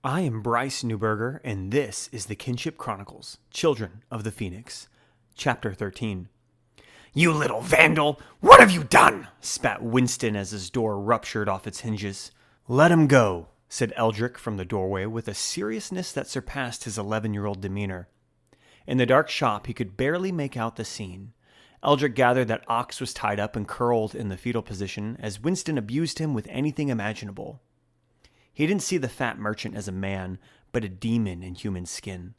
I am Bryce Newberger, and this is the Kinship Chronicles, Children of the Phoenix, Chapter 13. "You little vandal! What have you done?" spat Winston as his door ruptured off its hinges. "Let him go," said Eldrich from the doorway with a seriousness that surpassed his 11-year-old demeanor. In the dark shop, he could barely make out the scene. Eldrich gathered that Ox was tied up and curled in the fetal position as Winston abused him with anything imaginable. He didn't see the fat merchant as a man, but a demon in human skin.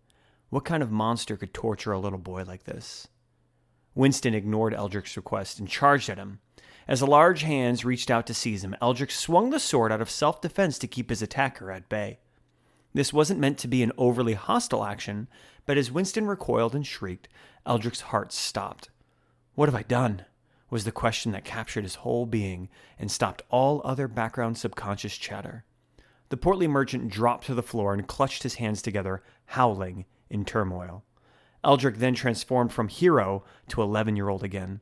What kind of monster could torture a little boy like this? Winston ignored Eldrich's request and charged at him. As the large hands reached out to seize him, Eldrich swung the sword out of self-defense to keep his attacker at bay. This wasn't meant to be an overly hostile action, but as Winston recoiled and shrieked, Eldrich's heart stopped. "What have I done?" was the question that captured his whole being and stopped all other background subconscious chatter. The portly merchant dropped to the floor and clutched his hands together, howling in turmoil. Eldrich then transformed from hero to 11-year-old again.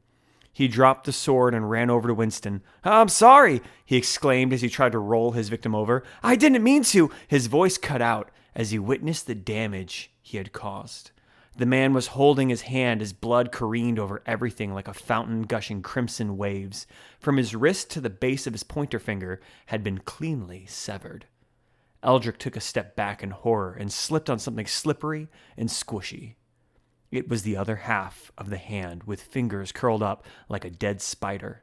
He dropped the sword and ran over to Winston. "I'm sorry," he exclaimed as he tried to roll his victim over. "I didn't mean to." His voice cut out as he witnessed the damage he had caused. The man was holding his hand as blood careened over everything like a fountain gushing crimson waves. From his wrist to the base of his pointer finger had been cleanly severed. Eldrich took a step back in horror and slipped on something slippery and squishy. It was the other half of the hand, with fingers curled up like a dead spider.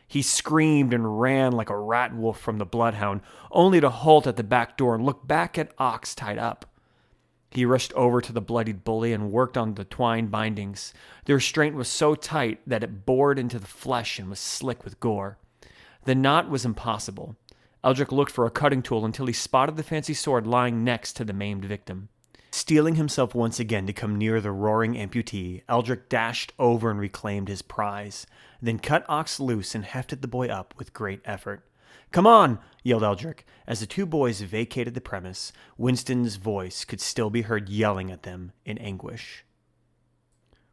He screamed and ran like a rat wolf from the bloodhound, only to halt at the back door and look back at Ox tied up. He rushed over to the bloodied bully and worked on the twine bindings. The restraint was so tight that it bored into the flesh and was slick with gore. The knot was impossible. Eldrich looked for a cutting tool until he spotted the fancy sword lying next to the maimed victim. Steeling himself once again to come near the roaring amputee, Eldrich dashed over and reclaimed his prize, then cut Ox loose and hefted the boy up with great effort. "Come on!" yelled Eldrich. As the two boys vacated the premise, Winston's voice could still be heard yelling at them in anguish.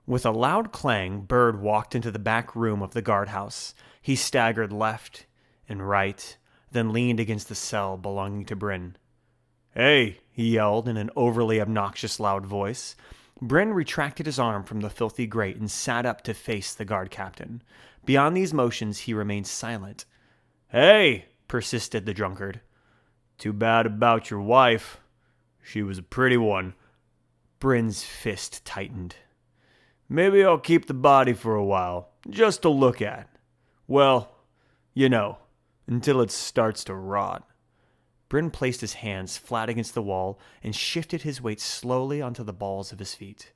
With a loud clang, Bird walked into the back room of the guardhouse. He staggered left and right, then leaned against the cell belonging to Bryn. "Hey!" he yelled in an overly obnoxious loud voice. Bryn retracted his arm from the filthy grate and sat up to face the guard captain. Beyond these motions, he remained silent. "Hey!" persisted the drunkard. "Too bad about your wife. She was a pretty one." Bryn's fist tightened. "Maybe I'll keep the body for a while, just to look at. Well, until it starts to rot." Bryn placed his hands flat against the wall and shifted his weight slowly onto the balls of his feet.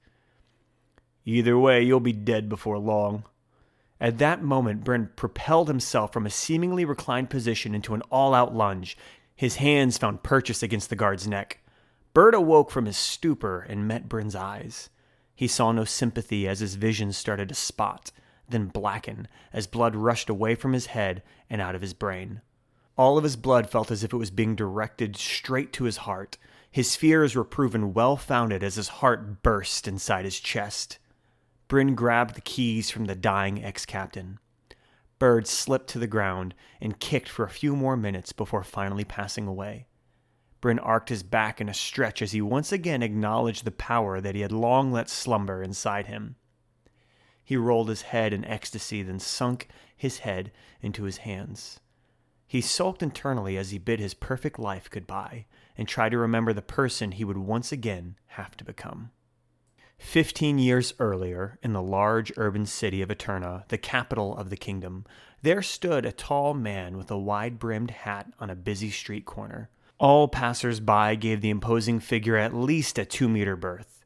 "Either way, you'll be dead before long." At that moment, Bryn propelled himself from a seemingly reclined position into an all-out lunge. His hands found purchase against the guard's neck. Bird awoke from his stupor and met Bryn's eyes. He saw no sympathy as his vision started to spot, then blacken as blood rushed away from his head and out of his brain. All of his blood felt as if it was being directed straight to his heart. His fears were proven well-founded as his heart burst inside his chest. Bryn grabbed the keys from the dying ex-captain. Bird slipped to the ground and kicked for a few more minutes before finally passing away. Bryn arched his back in a stretch as he once again acknowledged the power that he had long let slumber inside him. He rolled his head in ecstasy, then sunk his head into his hands. He sulked internally as he bid his perfect life goodbye and tried to remember the person he would once again have to become. 15 years earlier, in the large urban city of Eterna, the capital of the kingdom, there stood a tall man with a wide-brimmed hat on a busy street corner. All passers-by gave the imposing figure at least a 2-meter berth.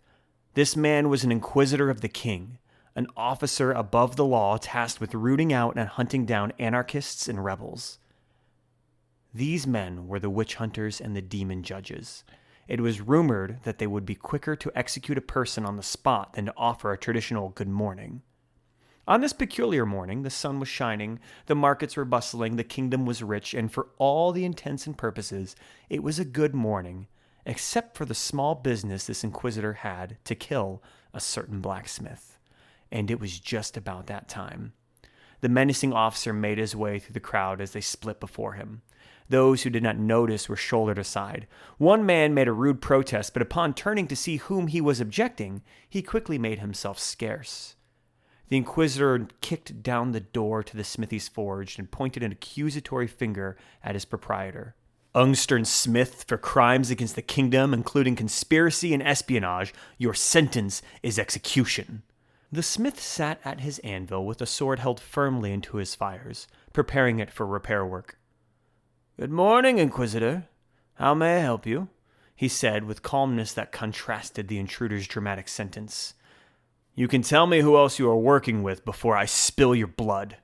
This man was an inquisitor of the king, an officer above the law tasked with rooting out and hunting down anarchists and rebels. These men were the witch hunters and the demon judges. It was rumored that they would be quicker to execute a person on the spot than to offer a traditional good morning. On this peculiar morning, the sun was shining, the markets were bustling, the kingdom was rich, and for all the intents and purposes, it was a good morning, except for the small business this inquisitor had to kill a certain blacksmith. And it was just about that time. The menacing officer made his way through the crowd as they split before him. Those who did not notice were shouldered aside. One man made a rude protest, but upon turning to see whom he was objecting, he quickly made himself scarce. The Inquisitor kicked down the door to the smithy's forge and pointed an accusatory finger at his proprietor. Ungstern Smith, for crimes against the kingdom, including conspiracy and espionage, your sentence is execution. The smith sat at his anvil with the sword held firmly into his fires, preparing it for repair work. "Good morning, Inquisitor. How may I help you?" he said with calmness that contrasted the intruder's dramatic sentence. "You can tell me who else you are working with before I spill your blood."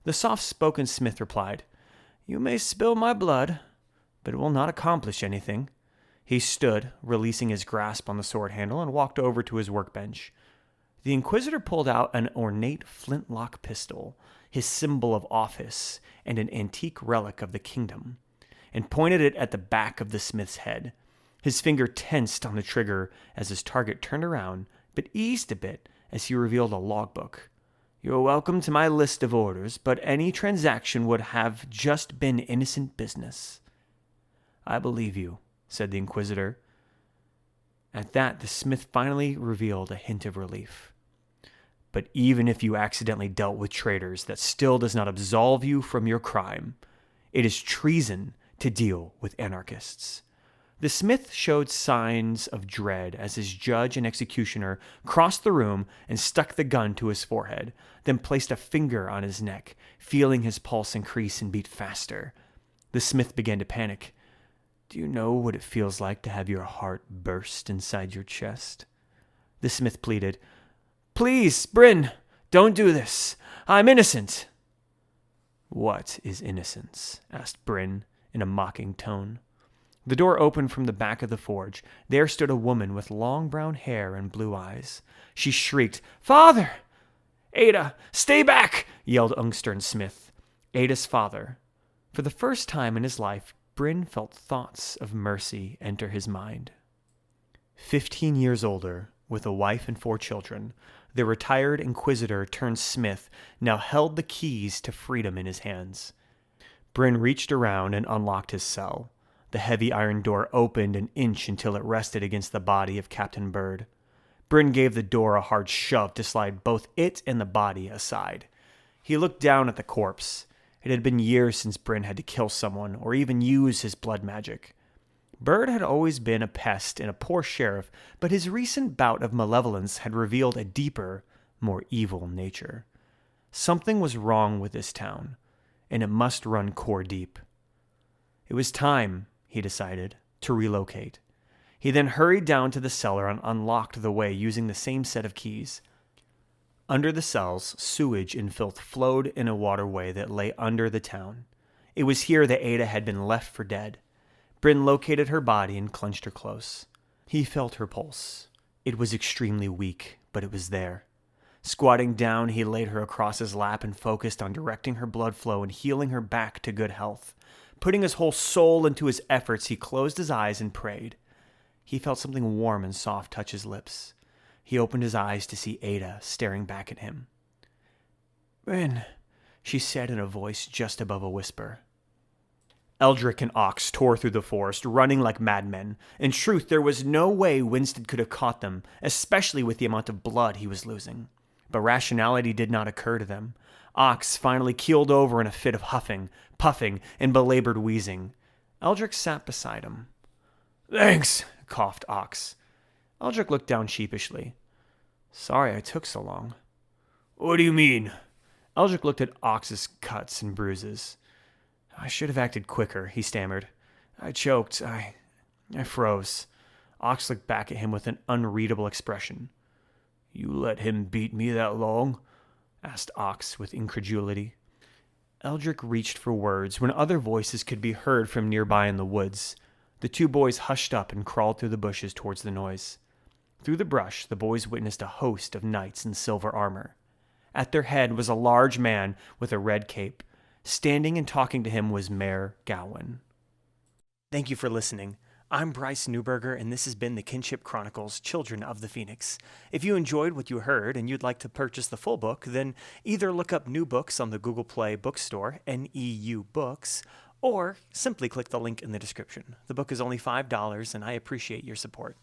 The soft-spoken smith replied, "You may spill my blood, but it will not accomplish anything." He stood, releasing his grasp on the sword handle, and walked over to his workbench. The Inquisitor pulled out an ornate flintlock pistol, his symbol of office and an antique relic of the kingdom, and pointed it at the back of the smith's head. His finger tensed on the trigger as his target turned around, but eased a bit as he revealed a logbook. "You're welcome to my list of orders, but any transaction would have just been innocent business." "I believe you," said the Inquisitor. At that, the smith finally revealed a hint of relief. "But even if you accidentally dealt with traitors, that still does not absolve you from your crime. It is treason to deal with anarchists." The smith showed signs of dread as his judge and executioner crossed the room and stuck the gun to his forehead, then placed a finger on his neck, feeling his pulse increase and beat faster. The smith began to panic. "Do you know what it feels like to have your heart burst inside your chest?" The smith pleaded. "Please, Bryn, don't do this. I'm innocent." "What is innocence?" asked Bryn in a mocking tone. The door opened from the back of the forge. There stood a woman with long brown hair and blue eyes. She shrieked, "Father!" "Ada, stay back!" yelled Ungstern Smith. Ada's father. For the first time in his life, Bryn felt thoughts of mercy enter his mind. 15 years older, with a wife and 4 children, the retired Inquisitor turned smith now held the keys to freedom in his hands. Bryn reached around and unlocked his cell. The heavy iron door opened an inch until it rested against the body of Captain Bird. Bryn gave the door a hard shove to slide both it and the body aside. He looked down at the corpse. It had been years since Bryn had to kill someone or even use his blood magic. Bird had always been a pest and a poor sheriff, but his recent bout of malevolence had revealed a deeper, more evil nature. Something was wrong with this town, and it must run core deep. It was time, he decided, to relocate. He then hurried down to the cellar and unlocked the way using the same set of keys. Under the cells, sewage and filth flowed in a waterway that lay under the town. It was here that Ada had been left for dead. Bryn located her body and clenched her close. He felt her pulse. It was extremely weak, but it was there. Squatting down, he laid her across his lap and focused on directing her blood flow and healing her back to good health. Putting his whole soul into his efforts, he closed his eyes and prayed. He felt something warm and soft touch his lips. He opened his eyes to see Ada staring back at him. "Bryn," she said in a voice just above a whisper. Eldrich and Ox tore through the forest, running like madmen. In truth, there was no way Winston could have caught them, especially with the amount of blood he was losing. But rationality did not occur to them. Ox finally keeled over in a fit of huffing, puffing, and belabored wheezing. Eldrich sat beside him. "Thanks," coughed Ox. Eldrich looked down sheepishly. "Sorry I took so long." "What do you mean?" Eldrich looked at Ox's cuts and bruises. "I should have acted quicker," he stammered. "I choked. I froze." Ox looked back at him with an unreadable expression. "You let him beat me that long?" asked Ox with incredulity. Eldrich reached for words when other voices could be heard from nearby in the woods. The 2 boys hushed up and crawled through the bushes towards the noise. Through the brush, the boys witnessed a host of knights in silver armor. At their head was a large man with a red cape. Standing and talking to him was Mayor Gowan. Thank you for listening. I'm Bryce Newberger, and this has been the Kinship Chronicles, Children of the Phoenix. If you enjoyed what you heard and you'd like to purchase the full book, then either look up New Books on the Google Play Bookstore, NEU Books, or simply click the link in the description. The book is only $5, and I appreciate your support.